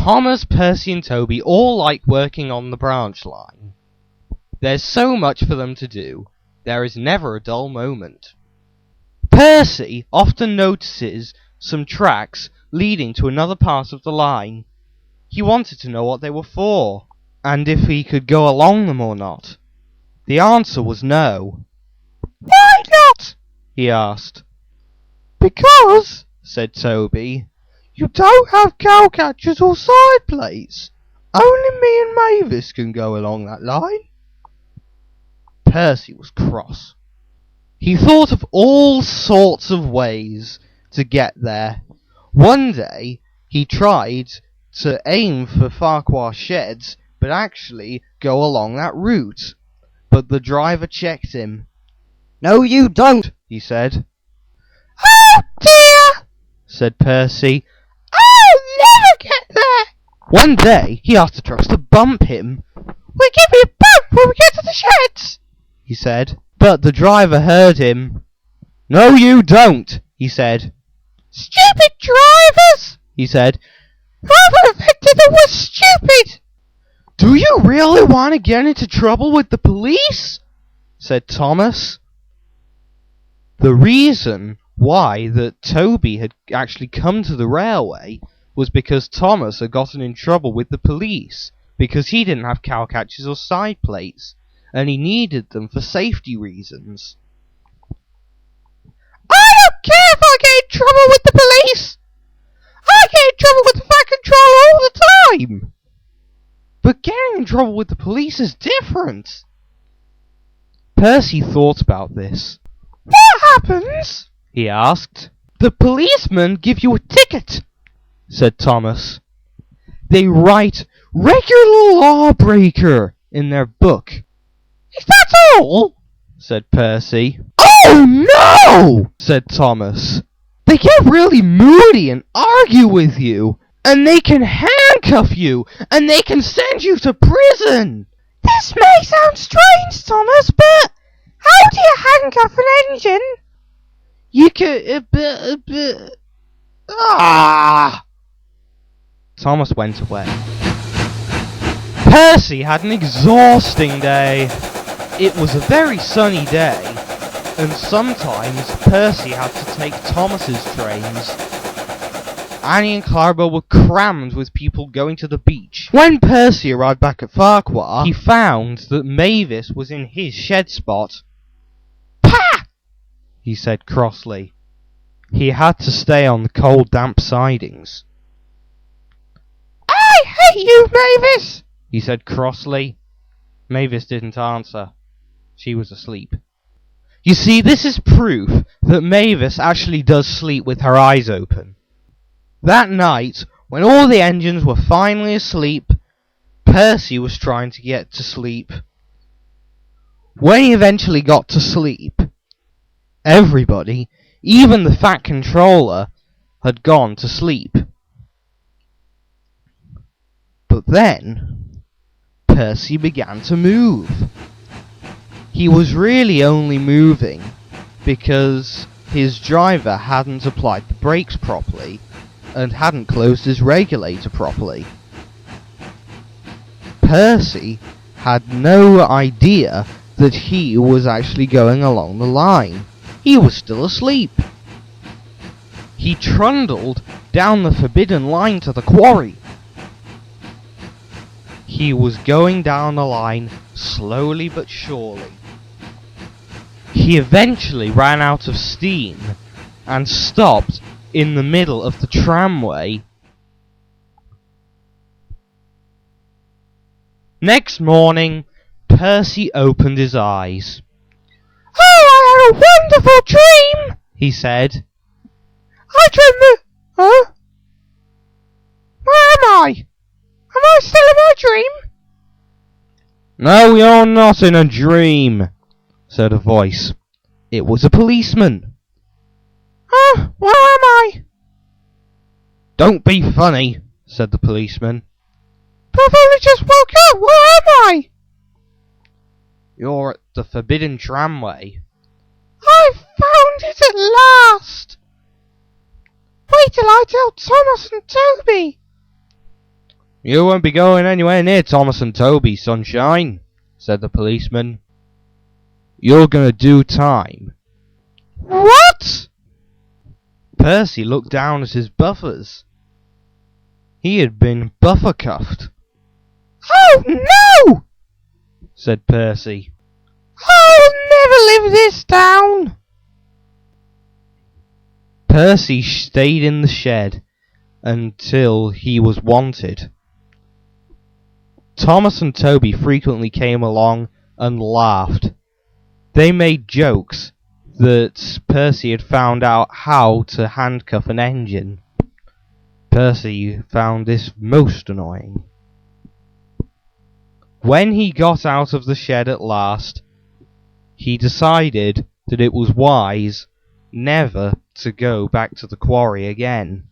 Thomas, Percy and Toby all like working on the branch line. There's so much for them to do, there is never a dull moment. Percy often notices some tracks leading to another part of the line. He wanted to know what they were for, and if he could go along them or not. The answer was no. "Why not?" he asked. "Because," said Toby, "you don't have cowcatchers or sideplates. Only me and Mavis can go along that line." Percy was cross. He thought of all sorts of ways to get there. One day, he tried to aim for Ffarquhar Sheds, but actually go along that route. But the driver checked him. "No, you don't," he said. "Oh dear," said Percy. "I'll never get there." One day, he asked the trucks to bump him. "We'll give you a bump when we get to the sheds," he said. But the driver heard him. "No, you don't," he said. "Stupid drivers," he said. "Whoever invented them was stupid." "Do you really want to get into trouble with the police?" said Thomas. The reason why that Toby had actually come to the railway was because Thomas had gotten in trouble with the police, because he didn't have cowcatchers or sideplates, and he needed them for safety reasons. "I don't care if I get in trouble with the police! I get in trouble with the Fat Controller all the time!" "But getting in trouble with the police is different." Percy thought about this. "What happens?" he asked. "The policemen give you a ticket," said Thomas. "They write regular lawbreaker in their book." "Is that all?" said Percy. "Oh no!" said Thomas. "They get really moody and argue with you, and they can handcuff you, and they can send you to prison." "This may sound strange, Thomas, but how do you handcuff an engine?" "You can... Thomas went away. Percy had an exhausting day. It was a very sunny day, and sometimes Percy had to take Thomas's trains. Annie and Clara were crammed with people going to the beach. When Percy arrived back at Ffarquhar, he found that Mavis was in his shed spot. "Pah!" he said crossly. He had to stay on the cold, damp sidings. "I hate you, Mavis!" he said crossly. Mavis didn't answer. She was asleep. You see, this is proof that Mavis actually does sleep with her eyes open. That night, when all the engines were finally asleep, Percy was trying to get to sleep. When he eventually got to sleep, everybody, even the fat controller, had gone to sleep. But then, Percy began to move. He was really only moving because his driver hadn't applied the brakes properly and hadn't closed his regulator properly. Percy had no idea that he was actually going along the line. He was still asleep. He trundled down the forbidden line to the quarry. He was going down the line slowly but surely. He eventually ran out of steam and stopped in the middle of the tramway. Next morning, Percy opened his eyes. "Oh, I had a wonderful dream," he said. "I dreamed Huh? Where am I? Am I still in my dream?" "No, you're not in a dream," said a voice. It was a policeman. Where am I?" "Don't be funny," said the policeman. "But I've only just woke up. Where am I?" "You're at the forbidden tramway." "I've found it at last. Wait till I tell Thomas and Toby." "You won't be going anywhere near Thomas and Toby, sunshine," said the policeman. "You're gonna do time." "What?" Percy looked down at his buffers. He had been buffer cuffed. "Oh no!" said Percy. "I'll never live this down." Percy stayed in the shed until he was wanted. Thomas and Toby frequently came along and laughed. They made jokes that Percy had found out how to handcuff an engine. Percy found this most annoying. When he got out of the shed at last, he decided that it was wise never to go back to the quarry again.